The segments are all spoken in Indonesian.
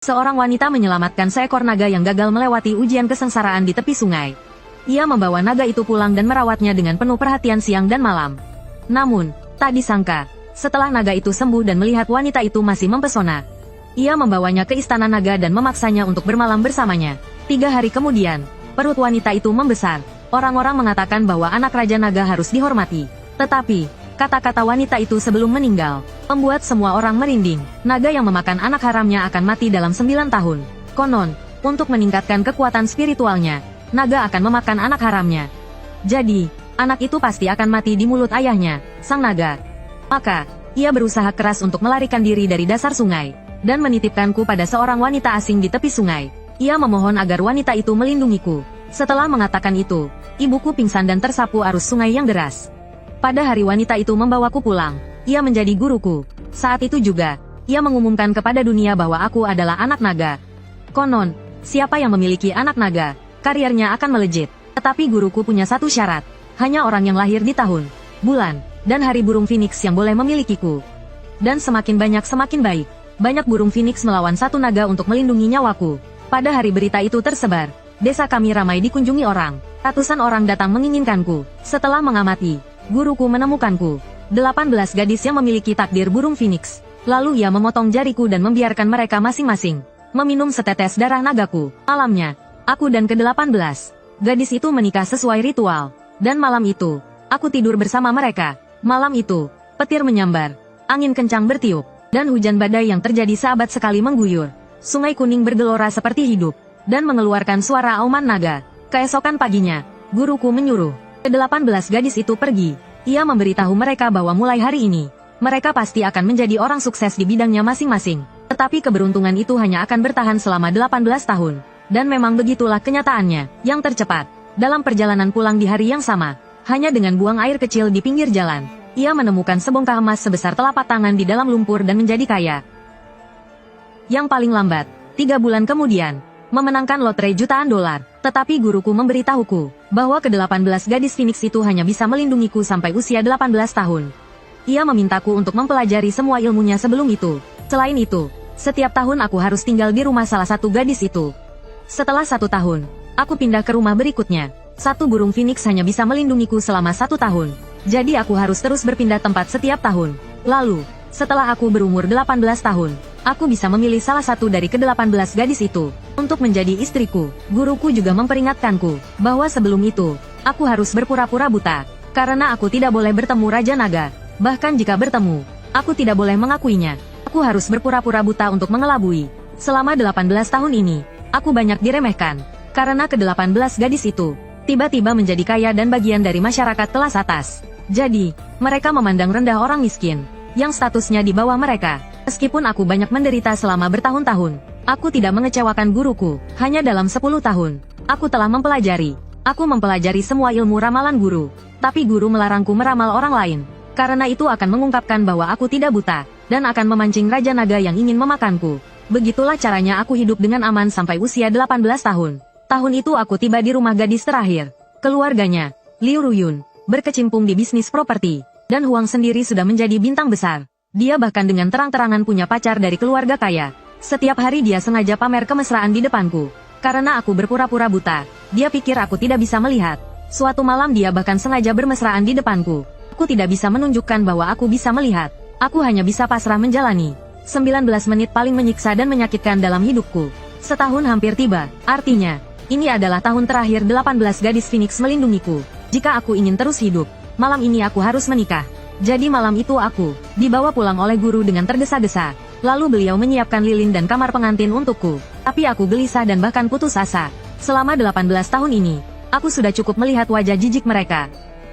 Seorang wanita menyelamatkan seekor naga yang gagal melewati ujian kesengsaraan di tepi sungai. Ia membawa naga itu pulang dan merawatnya dengan penuh perhatian siang dan malam. Namun, tak disangka, setelah naga itu sembuh dan melihat wanita itu masih mempesona, ia membawanya ke istana naga dan memaksanya untuk bermalam bersamanya. 3 hari kemudian, perut wanita itu membesar. Orang-orang mengatakan bahwa anak Raja Naga harus dihormati. Tetapi, kata-kata wanita itu sebelum meninggal, membuat semua orang merinding. Naga yang memakan anak haramnya akan mati dalam 9 tahun. Konon, untuk meningkatkan kekuatan spiritualnya, naga akan memakan anak haramnya. Jadi, anak itu pasti akan mati di mulut ayahnya, sang naga. Maka, ia berusaha keras untuk melarikan diri dari dasar sungai, dan menitipkanku pada seorang wanita asing di tepi sungai. Ia memohon agar wanita itu melindungiku. Setelah mengatakan itu, ibuku pingsan dan tersapu arus sungai yang deras. Pada hari wanita itu membawaku pulang, ia menjadi guruku. Saat itu juga, ia mengumumkan kepada dunia bahwa aku adalah anak naga. Konon, siapa yang memiliki anak naga, kariernya akan melejit. Tetapi guruku punya satu syarat, hanya orang yang lahir di tahun, bulan, dan hari burung phoenix yang boleh memilikiku. Dan semakin banyak semakin baik. Banyak burung phoenix melawan satu naga untuk melindungi nyawaku. Pada hari berita itu tersebar, desa kami ramai dikunjungi orang. Ratusan orang datang menginginkanku. Setelah mengamati, guruku menemukanku. 18 gadis yang memiliki takdir burung phoenix. Lalu ia memotong jariku dan membiarkan mereka masing-masing meminum setetes darah nagaku. Malamnya, aku dan ke-18 gadis itu menikah sesuai ritual. Dan malam itu, aku tidur bersama mereka. Malam itu, petir menyambar, angin kencang bertiup, dan hujan badai yang terjadi seabad sekali mengguyur. Sungai Kuning bergelora seperti hidup, dan mengeluarkan suara auman naga. Keesokan paginya, guruku menyuruh ke-18 gadis itu pergi. Ia memberitahu mereka bahwa mulai hari ini, mereka pasti akan menjadi orang sukses di bidangnya masing-masing. Tetapi keberuntungan itu hanya akan bertahan selama 18 tahun. Dan memang begitulah kenyataannya. Yang tercepat, dalam perjalanan pulang di hari yang sama, hanya dengan buang air kecil di pinggir jalan, ia menemukan sebongkah emas sebesar telapak tangan di dalam lumpur dan menjadi kaya. Yang paling lambat, 3 bulan kemudian, memenangkan lotre jutaan dolar. Tetapi guruku memberitahuku, bahwa ke-18 gadis Phoenix itu hanya bisa melindungiku sampai usia 18 tahun. Ia memintaku untuk mempelajari semua ilmunya sebelum itu. Selain itu, setiap tahun aku harus tinggal di rumah salah satu gadis itu. Setelah 1 tahun, aku pindah ke rumah berikutnya. Satu burung Phoenix hanya bisa melindungiku selama 1 tahun. Jadi aku harus terus berpindah tempat setiap tahun. Lalu, setelah aku berumur 18 tahun, aku bisa memilih salah satu dari ke-18 gadis itu untuk menjadi istriku. Guruku juga memperingatkanku bahwa sebelum itu, aku harus berpura-pura buta, karena aku tidak boleh bertemu Raja Naga. Bahkan jika bertemu, aku tidak boleh mengakuinya. Aku harus berpura-pura buta untuk mengelabui. Selama 18 tahun ini, aku banyak diremehkan, karena ke-18 gadis itu tiba-tiba menjadi kaya dan bagian dari masyarakat kelas atas. Jadi, mereka memandang rendah orang miskin yang statusnya di bawah mereka. Meskipun aku banyak menderita selama bertahun-tahun, aku tidak mengecewakan guruku. Hanya dalam 10 tahun, aku telah mempelajari. Aku mempelajari semua ilmu ramalan guru. Tapi guru melarangku meramal orang lain. Karena itu akan mengungkapkan bahwa aku tidak buta, dan akan memancing Raja Naga yang ingin memakanku. Begitulah caranya aku hidup dengan aman sampai usia 18 tahun. Tahun itu aku tiba di rumah gadis terakhir. Keluarganya, Liu Ruyun, berkecimpung di bisnis properti. Dan Huang sendiri sudah menjadi bintang besar. Dia bahkan dengan terang-terangan punya pacar dari keluarga kaya. Setiap hari dia sengaja pamer kemesraan di depanku. Karena aku berpura-pura buta, dia pikir aku tidak bisa melihat. Suatu malam dia bahkan sengaja bermesraan di depanku. Aku tidak bisa menunjukkan bahwa aku bisa melihat. Aku hanya bisa pasrah menjalani. 19 menit paling menyiksa dan menyakitkan dalam hidupku. Setahun hampir tiba, artinya, ini adalah tahun terakhir 18 gadis Phoenix melindungiku. Jika aku ingin terus hidup, malam ini aku harus menikah. Jadi malam itu aku dibawa pulang oleh guru dengan tergesa-gesa. Lalu beliau menyiapkan lilin dan kamar pengantin untukku. Tapi aku gelisah dan bahkan putus asa. Selama 18 tahun ini, aku sudah cukup melihat wajah jijik mereka.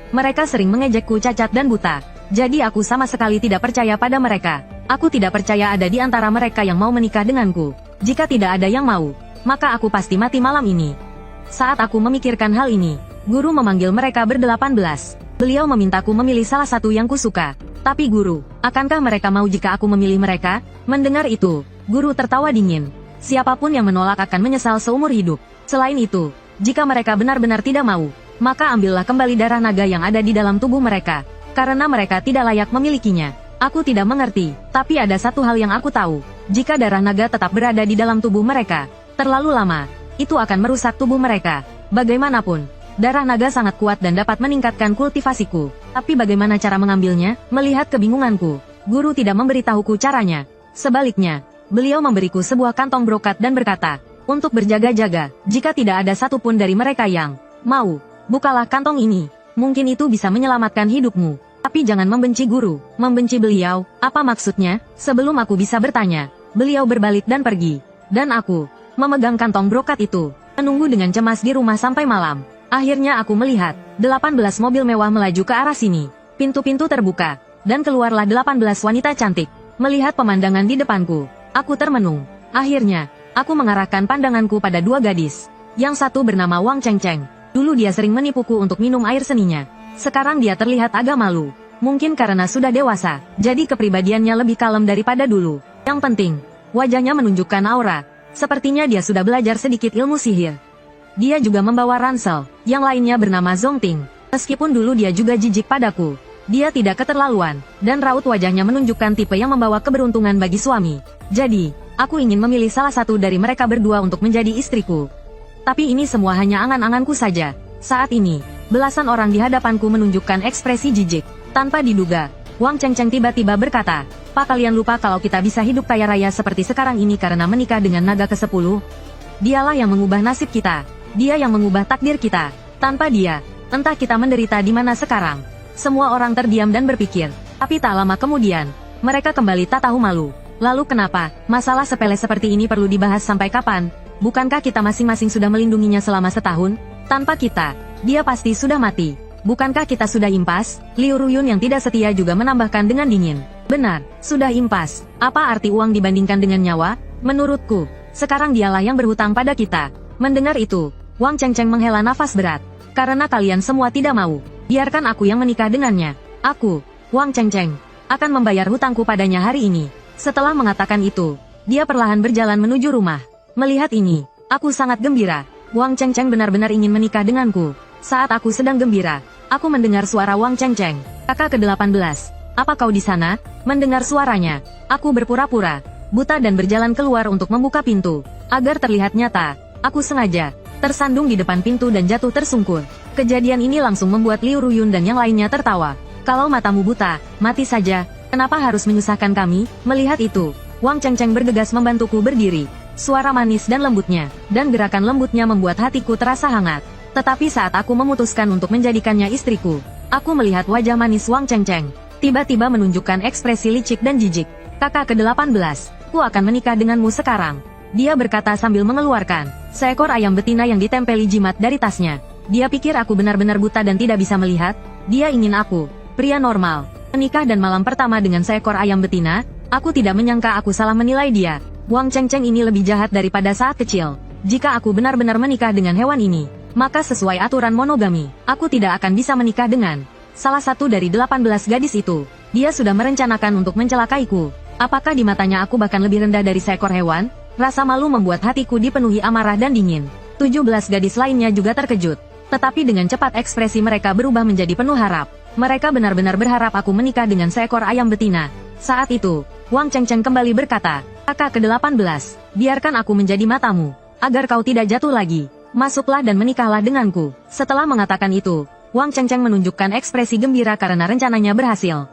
Mereka sering mengejekku cacat dan buta. Jadi aku sama sekali tidak percaya pada mereka. Aku tidak percaya ada di antara mereka yang mau menikah denganku. Jika tidak ada yang mau, maka aku pasti mati malam ini. Saat aku memikirkan hal ini, guru memanggil mereka ber-18. Beliau memintaku memilih salah satu yang kusuka. Tapi guru, akankah mereka mau jika aku memilih mereka? Mendengar itu, guru tertawa dingin. Siapapun yang menolak akan menyesal seumur hidup. Selain itu, jika mereka benar-benar tidak mau, maka ambillah kembali darah naga yang ada di dalam tubuh mereka. Karena mereka tidak layak memilikinya. Aku tidak mengerti, tapi ada satu hal yang aku tahu. Jika darah naga tetap berada di dalam tubuh mereka, terlalu lama, itu akan merusak tubuh mereka. Bagaimanapun, darah naga sangat kuat dan dapat meningkatkan kultivasiku. Tapi bagaimana cara mengambilnya? Melihat kebingunganku, guru tidak memberitahuku caranya. Sebaliknya, beliau memberiku sebuah kantong brokat dan berkata, untuk berjaga-jaga, jika tidak ada satupun dari mereka yang mau, bukalah kantong ini. Mungkin itu bisa menyelamatkan hidupmu. Tapi jangan membenci guru. Membenci beliau, apa maksudnya? Sebelum aku bisa bertanya, beliau berbalik dan pergi. Dan aku memegang kantong brokat itu, menunggu dengan cemas di rumah sampai malam. Akhirnya aku melihat 18 mobil mewah melaju ke arah sini. Pintu-pintu terbuka, dan keluarlah 18 wanita cantik. Melihat pemandangan di depanku, aku termenung. Akhirnya, aku mengarahkan pandanganku pada dua gadis. Yang satu bernama Wang Chengcheng. Dulu dia sering menipuku untuk minum air seninya. Sekarang dia terlihat agak malu. Mungkin karena sudah dewasa, jadi kepribadiannya lebih kalem daripada dulu. Yang penting, wajahnya menunjukkan aura. Sepertinya dia sudah belajar sedikit ilmu sihir. Dia juga membawa ransel. Yang lainnya bernama Zongting. Meskipun dulu dia juga jijik padaku, dia tidak keterlaluan, dan raut wajahnya menunjukkan tipe yang membawa keberuntungan bagi suami. Jadi, aku ingin memilih salah satu dari mereka berdua untuk menjadi istriku. Tapi ini semua hanya angan-anganku saja. Saat ini, belasan orang di hadapanku menunjukkan ekspresi jijik. Tanpa diduga, Wang Chengcheng tiba-tiba berkata, "Pak, kalian lupa kalau kita bisa hidup kaya raya seperti sekarang ini karena menikah dengan naga ke-10? Dialah yang mengubah nasib kita. Dia yang mengubah takdir kita. Tanpa dia, entah kita menderita di mana sekarang." Semua orang terdiam dan berpikir. Tapi tak lama kemudian, mereka kembali tak tahu malu. Lalu kenapa, masalah sepele seperti ini perlu dibahas sampai kapan? Bukankah kita masing-masing sudah melindunginya selama setahun? Tanpa kita, dia pasti sudah mati. Bukankah kita sudah impas? Liu Ruyun yang tidak setia juga menambahkan dengan dingin. Benar, sudah impas. Apa arti uang dibandingkan dengan nyawa? Menurutku, sekarang dialah yang berhutang pada kita. Mendengar itu, Wang Chengcheng menghela nafas berat. Karena kalian semua tidak mau, biarkan aku yang menikah dengannya. Aku, Wang Chengcheng, akan membayar hutangku padanya hari ini. Setelah mengatakan itu, dia perlahan berjalan menuju rumah. Melihat ini, aku sangat gembira. Wang Chengcheng benar-benar ingin menikah denganku. Saat aku sedang gembira, aku mendengar suara Wang Chengcheng. Kakak ke-18, apa kau di sana? Mendengar suaranya, aku berpura-pura buta dan berjalan keluar untuk membuka pintu. Agar terlihat nyata, aku sengaja tersandung di depan pintu dan jatuh tersungkur. Kejadian ini langsung membuat Liu Ruyun dan yang lainnya tertawa. Kalau matamu buta, mati saja. Kenapa harus menyusahkan kami? Melihat itu, Wang Chengcheng bergegas membantuku berdiri. Suara manis dan lembutnya, dan gerakan lembutnya membuat hatiku terasa hangat. Tetapi saat aku memutuskan untuk menjadikannya istriku, aku melihat wajah manis Wang Chengcheng tiba-tiba menunjukkan ekspresi licik dan jijik. Kakak ke-18, aku akan menikah denganmu sekarang. Dia berkata sambil mengeluarkan seekor ayam betina yang ditempeli jimat dari tasnya. Dia pikir aku benar-benar buta dan tidak bisa melihat. Dia ingin aku, pria normal, menikah dan malam pertama dengan seekor ayam betina. Aku tidak menyangka aku salah menilai dia. Wang Chengcheng ini lebih jahat daripada saat kecil. Jika aku benar-benar menikah dengan hewan ini, maka sesuai aturan monogami, aku tidak akan bisa menikah dengan salah satu dari 18 gadis itu. Dia sudah merencanakan untuk mencelakaiku. Apakah di matanya aku bahkan lebih rendah dari seekor hewan? Rasa malu membuat hatiku dipenuhi amarah dan dingin. 17 gadis lainnya juga terkejut. Tetapi dengan cepat ekspresi mereka berubah menjadi penuh harap. Mereka benar-benar berharap aku menikah dengan seekor ayam betina. Saat itu, Wang Chengcheng kembali berkata, "Kakak ke-18, biarkan aku menjadi matamu, agar kau tidak jatuh lagi. Masuklah dan menikahlah denganku." Setelah mengatakan itu, Wang Chengcheng menunjukkan ekspresi gembira karena rencananya berhasil.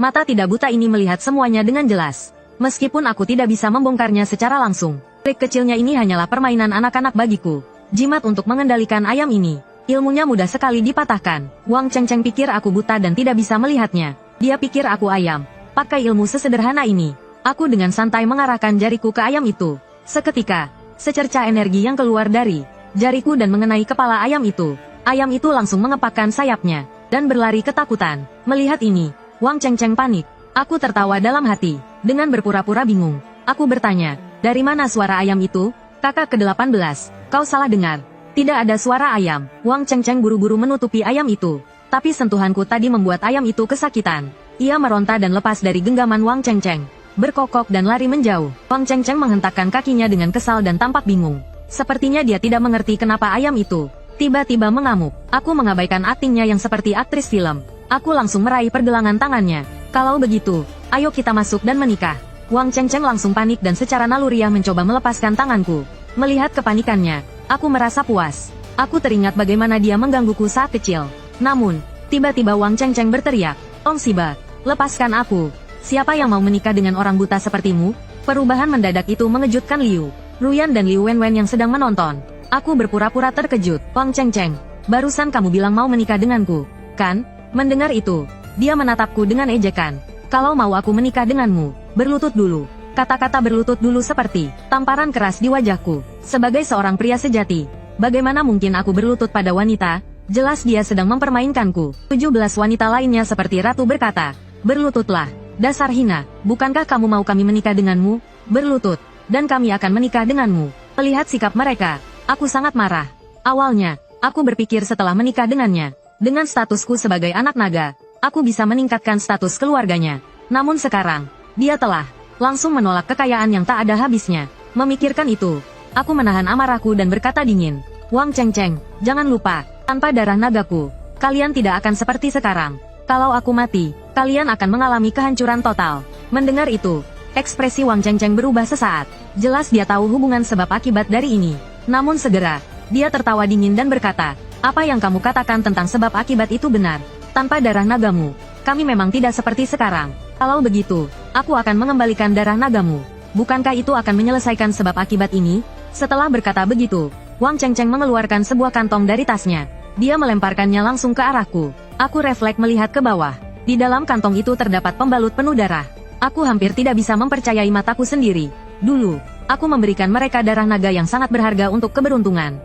Mata tidak buta ini melihat semuanya dengan jelas. Meskipun aku tidak bisa membongkarnya secara langsung, trik kecilnya ini hanyalah permainan anak-anak bagiku. Jimat untuk mengendalikan ayam ini, ilmunya mudah sekali dipatahkan. Wang Chengcheng pikir aku buta dan tidak bisa melihatnya. Dia pikir aku ayam. Pakai ilmu sesederhana ini, aku dengan santai mengarahkan jariku ke ayam itu. Seketika, secercah energi yang keluar dari jariku dan mengenai kepala ayam itu. Ayam itu langsung mengepakkan sayapnya dan berlari ketakutan. Melihat ini, Wang Chengcheng panik. Aku tertawa dalam hati. Dengan berpura-pura bingung, aku bertanya, "Dari mana suara ayam itu?" "Kakak ke-18, kau salah dengar. Tidak ada suara ayam." Wang Chengcheng buru-buru menutupi ayam itu. Tapi sentuhanku tadi membuat ayam itu kesakitan. Ia meronta dan lepas dari genggaman Wang Chengcheng, berkokok dan lari menjauh. Wang Chengcheng menghentakkan kakinya dengan kesal dan tampak bingung. Sepertinya dia tidak mengerti kenapa ayam itu tiba-tiba mengamuk. Aku mengabaikan aktingnya yang seperti aktris film. Aku langsung meraih pergelangan tangannya. "Kalau begitu, Ayo kita masuk dan menikah. Wang Chengcheng langsung panik dan secara naluriah mencoba melepaskan tanganku. Melihat kepanikannya, aku merasa puas. Aku teringat bagaimana dia menggangguku saat kecil. Namun, tiba-tiba Wang Chengcheng berteriak, "Tong Siba, lepaskan aku. Siapa yang mau menikah dengan orang buta sepertimu?" Perubahan mendadak itu mengejutkan Liu Ruyan dan Liu Wenwen yang sedang menonton. Aku berpura-pura terkejut. "Wang Chengcheng, barusan kamu bilang mau menikah denganku, kan?" Mendengar itu, dia menatapku dengan ejekan. "Kalau mau aku menikah denganmu, berlutut dulu." Kata-kata berlutut dulu seperti tamparan keras di wajahku. Sebagai seorang pria sejati, bagaimana mungkin aku berlutut pada wanita? Jelas dia sedang mempermainkanku. 17 wanita lainnya seperti ratu berkata, "Berlututlah, dasar hina. Bukankah kamu mau kami menikah denganmu? Berlutut, dan kami akan menikah denganmu." Melihat sikap mereka, aku sangat marah. Awalnya, aku berpikir setelah menikah dengannya, dengan statusku sebagai anak naga, aku bisa meningkatkan status keluarganya. Namun sekarang, dia telah langsung menolak kekayaan yang tak ada habisnya. Memikirkan itu, aku menahan amarahku dan berkata dingin, "Wang Chengcheng, jangan lupa, tanpa darah nagaku, kalian tidak akan seperti sekarang. Kalau aku mati, kalian akan mengalami kehancuran total." Mendengar itu, ekspresi Wang Chengcheng berubah sesaat. Jelas dia tahu hubungan sebab akibat dari ini. Namun segera, dia tertawa dingin dan berkata, "Apa yang kamu katakan tentang sebab akibat itu benar. Tanpa darah nagamu, kami memang tidak seperti sekarang. Kalau begitu, aku akan mengembalikan darah nagamu. Bukankah itu akan menyelesaikan sebab akibat ini?" Setelah berkata begitu, Wang Chengcheng mengeluarkan sebuah kantong dari tasnya. Dia melemparkannya langsung ke arahku. Aku refleks melihat ke bawah. Di dalam kantong itu terdapat pembalut penuh darah. Aku hampir tidak bisa mempercayai mataku sendiri. Dulu, aku memberikan mereka darah naga yang sangat berharga untuk keberuntungan.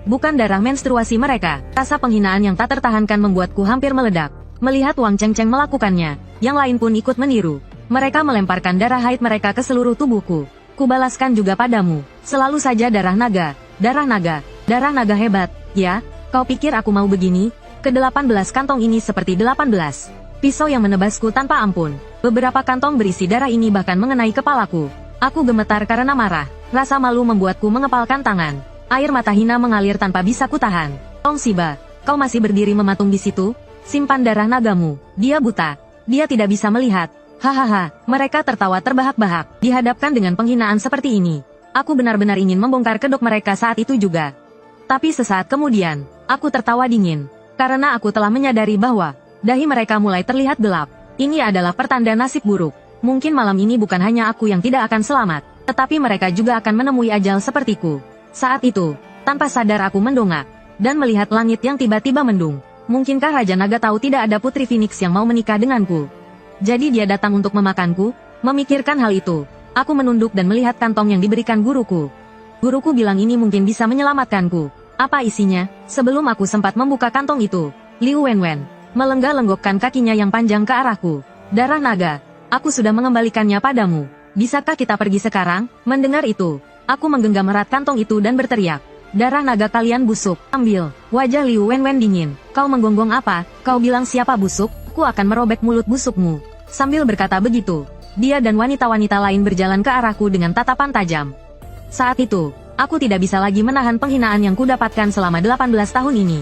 Bukan darah menstruasi mereka. Rasa penghinaan yang tak tertahankan membuatku hampir meledak. Melihat Wang Chengcheng melakukannya, yang lain pun ikut meniru. Mereka melemparkan darah haid mereka ke seluruh tubuhku. Kubalaskan juga padamu. Selalu saja darah naga. Darah naga. Darah naga hebat, ya? Kau pikir aku mau begini? Ke-18 kantong ini seperti 18 pisau yang menebasku tanpa ampun. Beberapa kantong berisi darah ini bahkan mengenai kepalaku. Aku gemetar karena marah. Rasa malu membuatku mengepalkan tangan. Air mata hina mengalir tanpa bisa kutahan. "Tong Siba, kau masih berdiri mematung di situ? Simpan darah nagamu." Dia buta. Dia tidak bisa melihat. Hahaha, mereka tertawa terbahak-bahak. Dihadapkan dengan penghinaan seperti ini, aku benar-benar ingin membongkar kedok mereka saat itu juga. Tapi sesaat kemudian, aku tertawa dingin. Karena aku telah menyadari bahwa dahi mereka mulai terlihat gelap. Ini adalah pertanda nasib buruk. Mungkin malam ini bukan hanya aku yang tidak akan selamat, tetapi mereka juga akan menemui ajal sepertiku. Saat itu, tanpa sadar aku mendongak, dan melihat langit yang tiba-tiba mendung. Mungkinkah Raja Naga tahu tidak ada Putri Phoenix yang mau menikah denganku? Jadi dia datang untuk memakanku? Memikirkan hal itu, aku menunduk dan melihat kantong yang diberikan guruku. Guruku bilang ini mungkin bisa menyelamatkanku. Apa isinya? Sebelum aku sempat membuka kantong itu, Liu Wenwen melenggak-lenggokkan kakinya yang panjang ke arahku. "Darah naga. Aku sudah mengembalikannya padamu. Bisakah kita pergi sekarang?" Mendengar itu, aku menggenggam erat kantong itu dan berteriak, "Darah naga kalian busuk. Ambil." Wajah Liu Wenwen dingin. "Kau menggonggong apa? Kau bilang siapa busuk? Aku akan merobek mulut busukmu." Sambil berkata begitu, dia dan wanita-wanita lain berjalan ke arahku dengan tatapan tajam. Saat itu, aku tidak bisa lagi menahan penghinaan yang kudapatkan selama 18 tahun ini.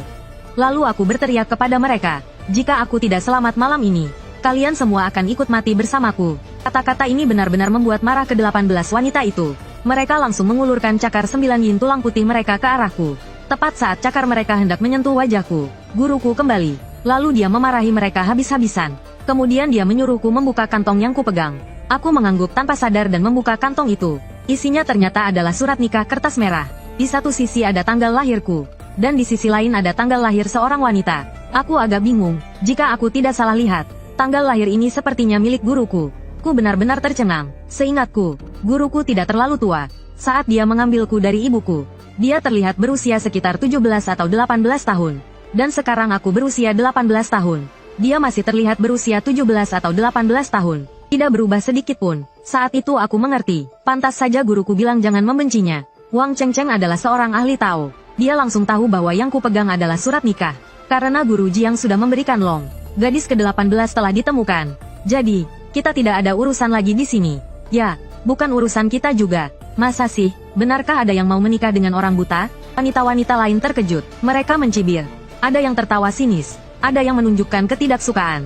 Lalu aku berteriak kepada mereka, "Jika aku tidak selamat malam ini, kalian semua akan ikut mati bersamaku." Kata-kata ini benar-benar membuat marah ke-18 wanita itu. Mereka langsung mengulurkan cakar 9 yin tulang putih mereka ke arahku. Tepat saat cakar mereka hendak menyentuh wajahku, guruku kembali. Lalu dia memarahi mereka habis-habisan. Kemudian dia menyuruhku membuka kantong yang kupegang. Aku mengangguk tanpa sadar dan membuka kantong itu. Isinya ternyata adalah surat nikah kertas merah. Di satu sisi ada tanggal lahirku, dan di sisi lain ada tanggal lahir seorang wanita. Aku agak bingung, jika aku tidak salah lihat, tanggal lahir ini sepertinya milik guruku. Ku benar-benar tercengang. Seingatku, guruku tidak terlalu tua. Saat dia mengambilku dari ibuku, dia terlihat berusia sekitar 17 atau 18 tahun. Dan sekarang aku berusia 18 tahun. Dia masih terlihat berusia 17 atau 18 tahun. Tidak berubah sedikit pun. Saat itu aku mengerti. Pantas saja guruku bilang jangan membencinya. Wang Chengcheng adalah seorang ahli Tao. Dia langsung tahu bahwa yang kupegang adalah surat nikah. Karena Guru Jiang sudah memberikan Long. Gadis ke-18 telah ditemukan. Jadi, kita tidak ada urusan lagi di sini. Ya, bukan urusan kita juga. Masa sih, benarkah ada yang mau menikah dengan orang buta? Wanita-wanita lain terkejut. Mereka mencibir. Ada yang tertawa sinis. Ada yang menunjukkan ketidaksukaan.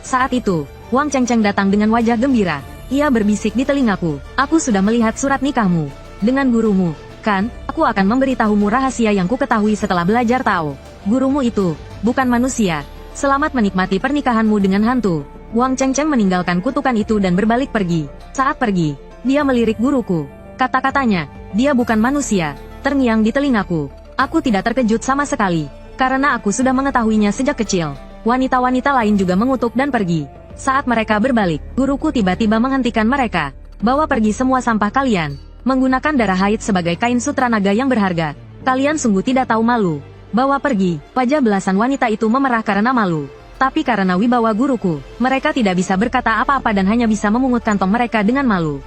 Saat itu, Wang Chengcheng datang dengan wajah gembira. Ia berbisik di telingaku, aku sudah melihat surat nikahmu. Dengan gurumu, kan, aku akan memberitahumu rahasia yang ku ketahui setelah belajar Tao. Gurumu itu, bukan manusia. Selamat menikmati pernikahanmu dengan hantu. Wang Chengcheng meninggalkan kutukan itu dan berbalik pergi. Saat pergi, dia melirik guruku. Kata-katanya, dia bukan manusia, terngiang di telingaku. Aku tidak terkejut sama sekali, karena aku sudah mengetahuinya sejak kecil. Wanita-wanita lain juga mengutuk dan pergi. Saat mereka berbalik, guruku tiba-tiba menghentikan mereka. Bawa pergi semua sampah kalian. Menggunakan darah haid sebagai kain sutra naga yang berharga. Kalian sungguh tidak tahu malu. Bawa pergi. Wajah belasan wanita itu memerah karena malu. Tapi karena wibawa guruku, mereka tidak bisa berkata apa-apa dan hanya bisa memungut kantong mereka dengan malu.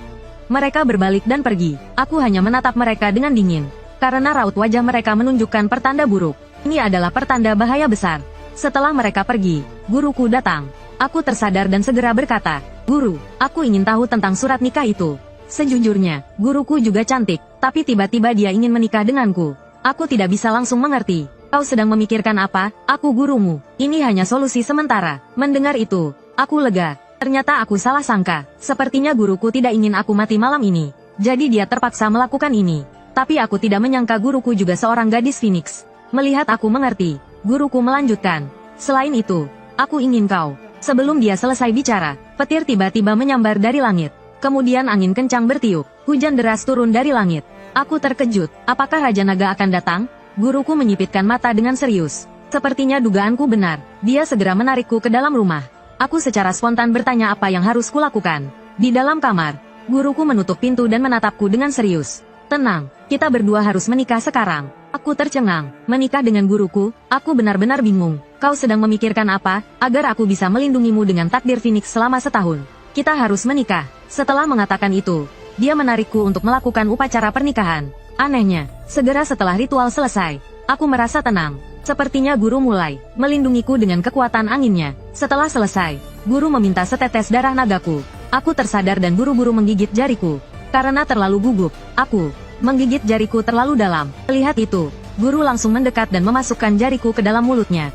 Mereka berbalik dan pergi. Aku hanya menatap mereka dengan dingin. Karena raut wajah mereka menunjukkan pertanda buruk. Ini adalah pertanda bahaya besar. Setelah mereka pergi, guruku datang. Aku tersadar dan segera berkata, "Guru, aku ingin tahu tentang surat nikah itu." Sejujurnya, guruku juga cantik, tapi tiba-tiba dia ingin menikah denganku. Aku tidak bisa langsung mengerti. Kau sedang memikirkan apa? Aku gurumu. Ini hanya solusi sementara. Mendengar itu, aku lega. Ternyata aku salah sangka. Sepertinya guruku tidak ingin aku mati malam ini. Jadi dia terpaksa melakukan ini. Tapi aku tidak menyangka guruku juga seorang gadis Phoenix. Melihat aku mengerti, guruku melanjutkan. Selain itu, aku ingin kau. Sebelum dia selesai bicara, petir tiba-tiba menyambar dari langit. Kemudian angin kencang bertiup. Hujan deras turun dari langit. Aku terkejut. Apakah Raja Naga akan datang? Guruku menyipitkan mata dengan serius. Sepertinya dugaanku benar. Dia segera menarikku ke dalam rumah. Aku secara spontan bertanya apa yang harus kulakukan. Di dalam kamar, guruku menutup pintu dan menatapku dengan serius. Tenang, kita berdua harus menikah sekarang. Aku tercengang. Menikah dengan guruku? Aku benar-benar bingung. Kau sedang memikirkan apa? Agar aku bisa melindungimu dengan takdir Phoenix selama setahun. Kita harus menikah. Setelah mengatakan itu, dia menarikku untuk melakukan upacara pernikahan. Anehnya, segera setelah ritual selesai, aku merasa tenang. Sepertinya guru mulai melindungiku dengan kekuatan anginnya. Setelah selesai, guru meminta setetes darah nagaku. Aku tersadar dan buru-buru menggigit jariku. Karena terlalu gugup, aku menggigit jariku terlalu dalam. Lihat itu, guru langsung mendekat dan memasukkan jariku ke dalam mulutnya.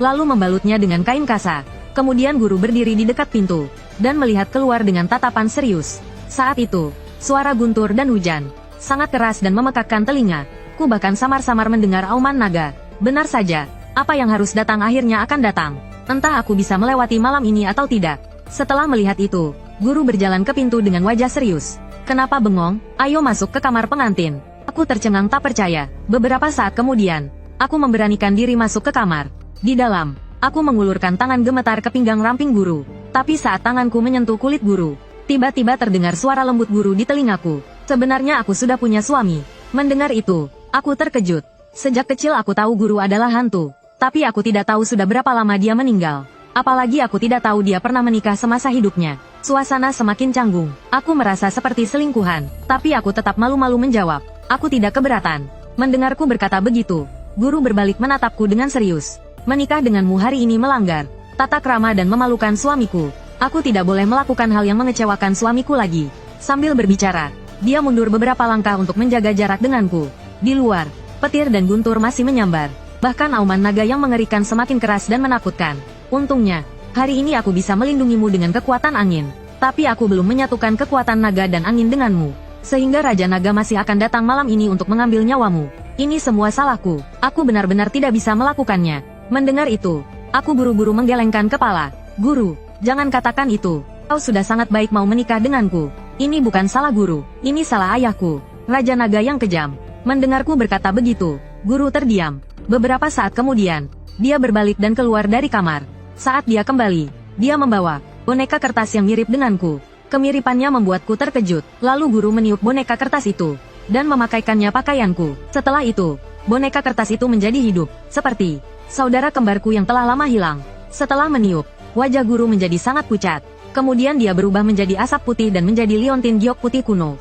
Lalu membalutnya dengan kain kasa. Kemudian guru berdiri di dekat pintu, dan melihat keluar dengan tatapan serius. Saat itu, suara guntur dan hujan, sangat keras dan memekakkan telinga. Ku bahkan samar-samar mendengar auman naga. Benar saja, apa yang harus datang akhirnya akan datang. Entah aku bisa melewati malam ini atau tidak. Setelah melihat itu, guru berjalan ke pintu dengan wajah serius. Kenapa bengong? Ayo masuk ke kamar pengantin. Aku tercengang tak percaya. Beberapa saat kemudian, aku memberanikan diri masuk ke kamar. Di dalam, aku mengulurkan tangan gemetar ke pinggang ramping guru. Tapi saat tanganku menyentuh kulit guru, tiba-tiba terdengar suara lembut guru di telingaku. Sebenarnya aku sudah punya suami. Mendengar itu, aku terkejut. Sejak kecil aku tahu guru adalah hantu. Tapi aku tidak tahu sudah berapa lama dia meninggal. Apalagi aku tidak tahu dia pernah menikah semasa hidupnya. Suasana semakin canggung. Aku merasa seperti selingkuhan. Tapi aku tetap malu-malu menjawab. Aku tidak keberatan. Mendengarku berkata begitu, guru berbalik menatapku dengan serius. Menikah denganmu hari ini melanggar tata krama dan memalukan suamiku. Aku tidak boleh melakukan hal yang mengecewakan suamiku lagi. Sambil berbicara, dia mundur beberapa langkah untuk menjaga jarak denganku. Di luar, petir dan guntur masih menyambar. Bahkan auman naga yang mengerikan semakin keras dan menakutkan. Untungnya, hari ini aku bisa melindungimu dengan kekuatan angin. Tapi aku belum menyatukan kekuatan naga dan angin denganmu. Sehingga Raja Naga masih akan datang malam ini untuk mengambil nyawamu. Ini semua salahku. Aku benar-benar tidak bisa melakukannya. Mendengar itu, aku buru-buru menggelengkan kepala. Guru, jangan katakan itu. Kau sudah sangat baik mau menikah denganku. Ini bukan salah guru. Ini salah ayahku, Raja Naga yang kejam. Mendengarku berkata begitu, guru terdiam. Beberapa saat kemudian, dia berbalik dan keluar dari kamar. Saat dia kembali, dia membawa boneka kertas yang mirip denganku. Kemiripannya membuatku terkejut. Lalu guru meniup boneka kertas itu dan memakaikannya pakaianku. Setelah itu, boneka kertas itu menjadi hidup, seperti saudara kembarku yang telah lama hilang. Setelah meniup, wajah guru menjadi sangat pucat. Kemudian dia berubah menjadi asap putih dan menjadi liontin giok putih kuno.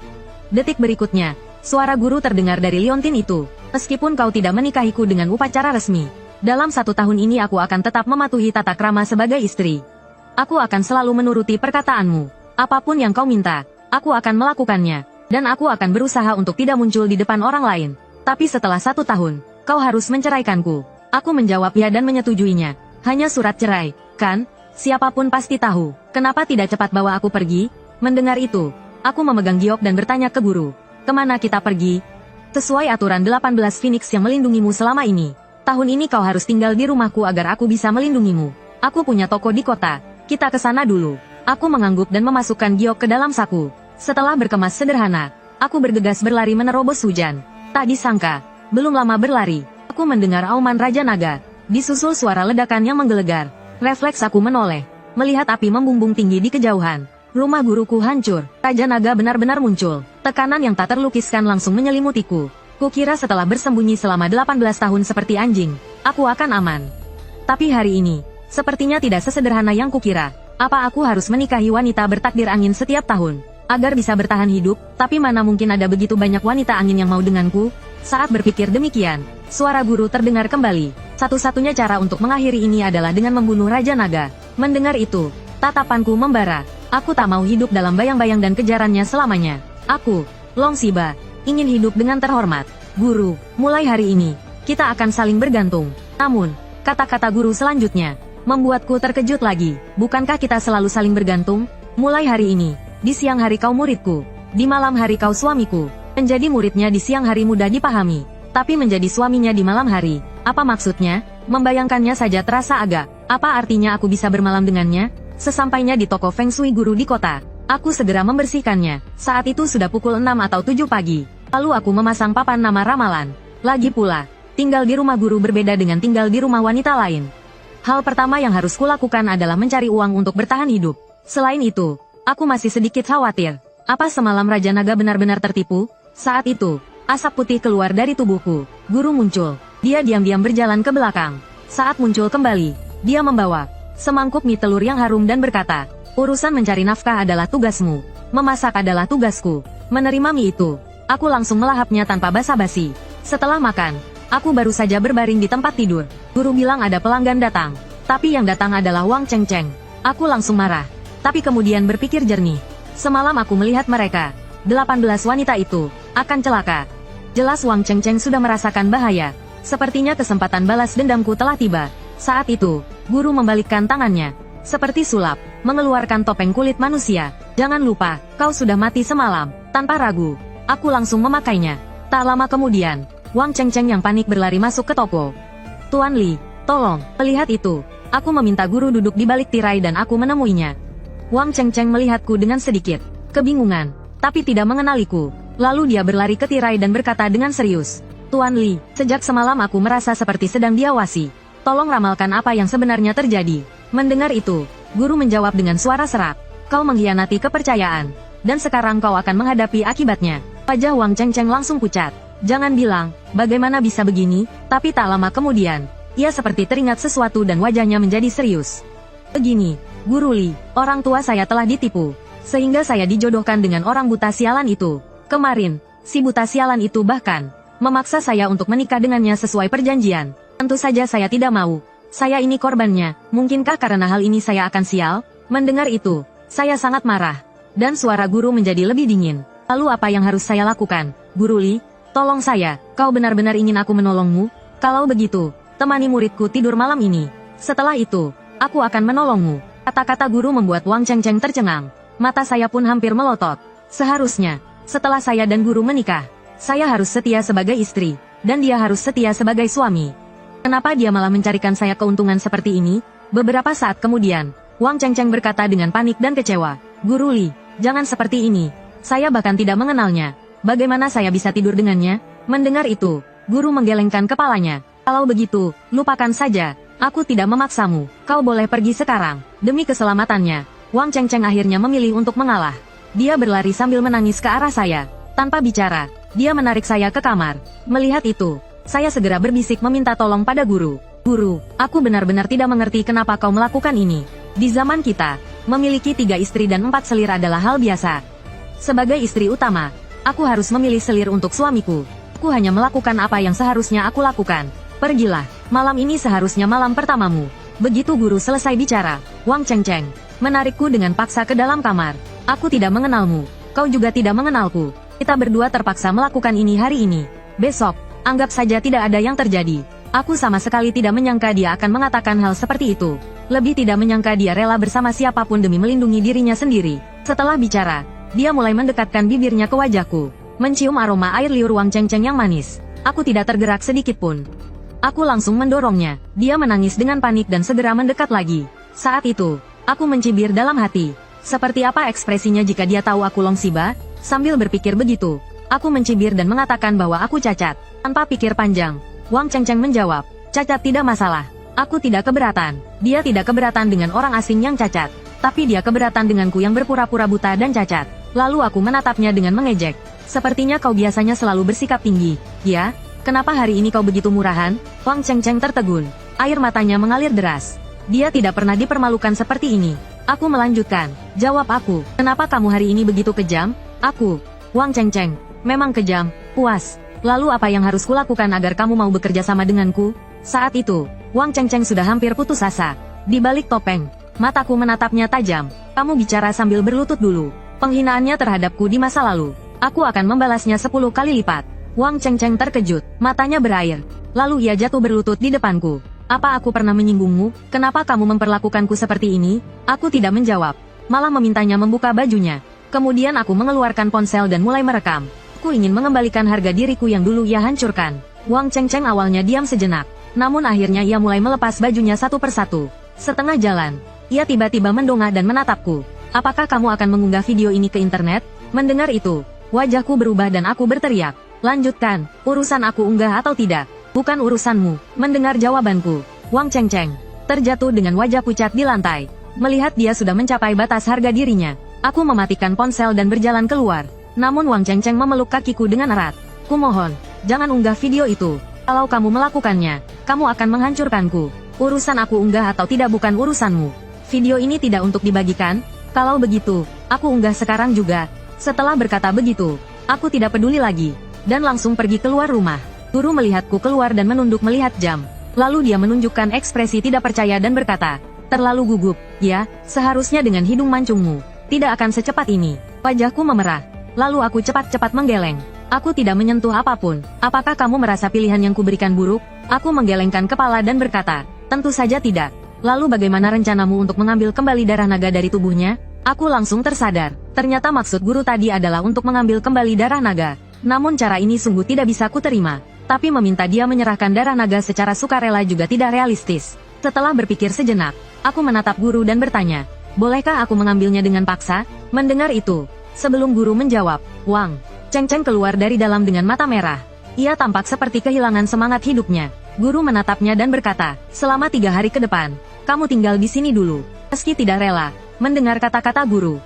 Detik berikutnya, suara guru terdengar dari liontin itu. Meskipun kau tidak menikahiku dengan upacara resmi, dalam 1 tahun ini aku akan tetap mematuhi tata krama sebagai istri. Aku akan selalu menuruti perkataanmu. Apapun yang kau minta, aku akan melakukannya. Dan aku akan berusaha untuk tidak muncul di depan orang lain. Tapi setelah 1 tahun, kau harus menceraikanku. Aku menjawab ya dan menyetujuinya. Hanya surat cerai, kan? Siapapun pasti tahu, kenapa tidak cepat bawa aku pergi? Mendengar itu, aku memegang giok dan bertanya ke guru, kemana kita pergi? Sesuai aturan 18 Phoenix yang melindungimu selama ini, tahun ini kau harus tinggal di rumahku agar aku bisa melindungimu. Aku punya toko di kota, kita ke sana dulu. Aku mengangguk dan memasukkan giok ke dalam saku. Setelah berkemas sederhana, aku bergegas berlari menerobos hujan. Tak disangka, belum lama berlari, aku mendengar auman Raja Naga. Disusul suara ledakan yang menggelegar. Refleks aku menoleh, melihat api membumbung tinggi di kejauhan. Rumah guruku hancur, Raja Naga benar-benar muncul. Tekanan yang tak terlukiskan langsung menyelimutiku. Kukira setelah bersembunyi selama 18 tahun seperti anjing, aku akan aman. Tapi hari ini, sepertinya tidak sesederhana yang kukira. Apa aku harus menikahi wanita bertakdir angin setiap tahun, agar bisa bertahan hidup? Tapi mana mungkin ada begitu banyak wanita angin yang mau denganku? Saat berpikir demikian, suara guru terdengar kembali. Satu-satunya cara untuk mengakhiri ini adalah dengan membunuh Raja Naga. Mendengar itu, tatapanku membara. Aku tak mau hidup dalam bayang-bayang dan kejarannya selamanya. Aku, Long Xiba, ingin hidup dengan terhormat. Guru, mulai hari ini, kita akan saling bergantung. Namun, kata-kata guru selanjutnya membuatku terkejut lagi. Bukankah kita selalu saling bergantung? Mulai hari ini, di siang hari kau muridku, di malam hari kau suamiku. Menjadi muridnya di siang hari mudah dipahami, tapi menjadi suaminya di malam hari, apa maksudnya? Membayangkannya saja terasa agak. Apa artinya aku bisa bermalam dengannya? Sesampainya di toko Feng Shui guru di kota, aku segera membersihkannya. Saat itu sudah pukul 6 atau 7 pagi. Lalu aku memasang papan nama ramalan. Lagi pula, tinggal di rumah guru berbeda dengan tinggal di rumah wanita lain. Hal pertama yang harus kulakukan adalah mencari uang untuk bertahan hidup. Selain itu, aku masih sedikit khawatir. Apa semalam Raja Naga benar-benar tertipu? Saat itu, asap putih keluar dari tubuhku. Guru muncul. Dia diam-diam berjalan ke belakang. Saat muncul kembali, dia membawa semangkuk mie telur yang harum dan berkata, urusan mencari nafkah adalah tugasmu. Memasak adalah tugasku. Menerima mie itu, aku langsung melahapnya tanpa basa-basi. Setelah makan, aku baru saja berbaring di tempat tidur. Guru bilang ada pelanggan datang. Tapi yang datang adalah Wang Chengcheng. Aku langsung marah. Tapi kemudian berpikir jernih. Semalam aku melihat mereka, 18 wanita itu, akan celaka. Jelas Wang Chengcheng sudah merasakan bahaya. Sepertinya kesempatan balas dendamku telah tiba. Saat itu, guru membalikkan tangannya, seperti sulap, mengeluarkan topeng kulit manusia. Jangan lupa, kau sudah mati semalam. Tanpa ragu, aku langsung memakainya. Tak lama kemudian, Wang Chengcheng yang panik berlari masuk ke toko. Tuan Li, tolong, melihat itu. Aku meminta guru duduk di balik tirai dan aku menemuinya. Wang Chengcheng melihatku dengan sedikit kebingungan, tapi tidak mengenaliku. Lalu dia berlari ke tirai dan berkata dengan serius, Tuan Li, sejak semalam aku merasa seperti sedang diawasi. Tolong ramalkan apa yang sebenarnya terjadi. Mendengar itu, guru menjawab dengan suara serak, kau mengkhianati kepercayaan, dan sekarang kau akan menghadapi akibatnya. Wajah Wang Chengcheng langsung pucat. Jangan bilang, bagaimana bisa begini? Tapi tak lama kemudian, ia seperti teringat sesuatu dan wajahnya menjadi serius. Begini, Guru Li, orang tua saya telah ditipu, sehingga saya dijodohkan dengan orang buta sialan itu. Kemarin, si buta sialan itu bahkan memaksa saya untuk menikah dengannya sesuai perjanjian. Tentu saja saya tidak mau. Saya ini korbannya. Mungkinkah karena hal ini saya akan sial? Mendengar itu, saya sangat marah. Dan suara guru menjadi lebih dingin. Lalu apa yang harus saya lakukan? Guru Li, tolong saya. Kau benar-benar ingin aku menolongmu? Kalau begitu, temani muridku tidur malam ini. Setelah itu, aku akan menolongmu. Kata-kata guru membuat Wang Chengcheng tercengang. Mata saya pun hampir melotot. Seharusnya, setelah saya dan guru menikah, saya harus setia sebagai istri, dan dia harus setia sebagai suami. Kenapa dia malah mencarikan saya keuntungan seperti ini? Beberapa saat kemudian, Wang Chengcheng berkata dengan panik dan kecewa, Guru Li, jangan seperti ini. Saya bahkan tidak mengenalnya. Bagaimana saya bisa tidur dengannya? Mendengar itu, guru menggelengkan kepalanya. Kalau begitu, lupakan saja. Aku tidak memaksamu. Kau boleh pergi sekarang. Demi keselamatannya, Wang Chengcheng akhirnya memilih untuk mengalah. Dia berlari sambil menangis ke arah saya. Tanpa bicara, dia menarik saya ke kamar. Melihat itu, saya segera berbisik meminta tolong pada guru. Guru, aku benar-benar tidak mengerti kenapa kau melakukan ini. Di zaman kita, memiliki 3 istri dan 4 selir adalah hal biasa. Sebagai istri utama, aku harus memilih selir untuk suamiku. Aku hanya melakukan apa yang seharusnya aku lakukan. Pergilah, malam ini seharusnya malam pertamamu. Begitu guru selesai bicara, Wang Chengcheng menarikku dengan paksa ke dalam kamar. Aku tidak mengenalmu, kau juga tidak mengenalku. Kita berdua terpaksa melakukan ini hari ini. Besok, anggap saja tidak ada yang terjadi. Aku sama sekali tidak menyangka dia akan mengatakan hal seperti itu. Lebih tidak menyangka dia rela bersama siapapun demi melindungi dirinya sendiri. Setelah bicara, dia mulai mendekatkan bibirnya ke wajahku, mencium aroma air liur Wang Chengcheng yang manis. Aku tidak tergerak sedikit pun. Aku langsung mendorongnya. Dia menangis dengan panik dan segera mendekat lagi. Saat itu, aku mencibir dalam hati. Seperti apa ekspresinya jika dia tahu aku Long Xiba? Sambil berpikir begitu, aku mencibir dan mengatakan bahwa aku cacat. Tanpa pikir panjang, Wang Chengcheng menjawab, cacat tidak masalah. Aku tidak keberatan. Dia tidak keberatan dengan orang asing yang cacat. Tapi dia keberatan denganku yang berpura-pura buta dan cacat. Lalu aku menatapnya dengan mengejek. Sepertinya kau biasanya selalu bersikap tinggi, ya? Kenapa hari ini kau begitu murahan? Wang Chengcheng tertegun. Air matanya mengalir deras. Dia tidak pernah dipermalukan seperti ini. Aku melanjutkan. Jawab aku. Kenapa kamu hari ini begitu kejam? Aku. Wang Chengcheng. Memang kejam. Puas. Lalu apa yang harus kulakukan agar kamu mau bekerja sama denganku? Saat itu, Wang Chengcheng sudah hampir putus asa. Di balik topeng, mataku menatapnya tajam. Kamu bicara sambil berlutut dulu. Penghinaannya terhadapku di masa lalu. Aku akan membalasnya 10 kali lipat. Wang Chengcheng terkejut, matanya berair. Lalu ia jatuh berlutut di depanku. Apa aku pernah menyinggungmu? Kenapa kamu memperlakukanku seperti ini? Aku tidak menjawab, malah memintanya membuka bajunya. Kemudian aku mengeluarkan ponsel dan mulai merekam. Aku ingin mengembalikan harga diriku yang dulu ia hancurkan. Wang Chengcheng awalnya diam sejenak. Namun akhirnya ia mulai melepas bajunya satu persatu. Setengah jalan, ia tiba-tiba mendongak dan menatapku. Apakah kamu akan mengunggah video ini ke internet? Mendengar itu, wajahku berubah dan aku berteriak. Lanjutkan, urusan aku unggah atau tidak. Bukan urusanmu. Mendengar jawabanku, Wang Chengcheng terjatuh dengan wajah pucat di lantai. Melihat dia sudah mencapai batas harga dirinya, aku mematikan ponsel dan berjalan keluar. Namun Wang Chengcheng memeluk kakiku dengan erat. Kumohon, jangan unggah video itu. Kalau kamu melakukannya, kamu akan menghancurkanku. Urusan aku unggah atau tidak bukan urusanmu. Video ini tidak untuk dibagikan. Kalau begitu, aku unggah sekarang juga. Setelah berkata begitu, aku tidak peduli lagi, dan langsung pergi keluar rumah. Guru melihatku keluar dan menunduk melihat jam. Lalu dia menunjukkan ekspresi tidak percaya dan berkata, terlalu gugup, ya, seharusnya dengan hidung mancungmu. Tidak akan secepat ini. Wajahku memerah. Lalu aku cepat-cepat menggeleng. Aku tidak menyentuh apapun. Apakah kamu merasa pilihan yang kuberikan buruk? Aku menggelengkan kepala dan berkata, tentu saja tidak. Lalu bagaimana rencanamu untuk mengambil kembali darah naga dari tubuhnya? Aku langsung tersadar. Ternyata maksud guru tadi adalah untuk mengambil kembali darah naga. Namun cara ini sungguh tidak bisa kuterima. Tapi meminta dia menyerahkan darah naga secara sukarela juga tidak realistis. Setelah berpikir sejenak, aku menatap guru dan bertanya, bolehkah aku mengambilnya dengan paksa? Mendengar itu, sebelum guru menjawab, Wang Chengcheng keluar dari dalam dengan mata merah. Ia tampak seperti kehilangan semangat hidupnya. Guru menatapnya dan berkata, selama 3 hari ke depan, kamu tinggal di sini dulu. Meski tidak rela mendengar kata-kata guru,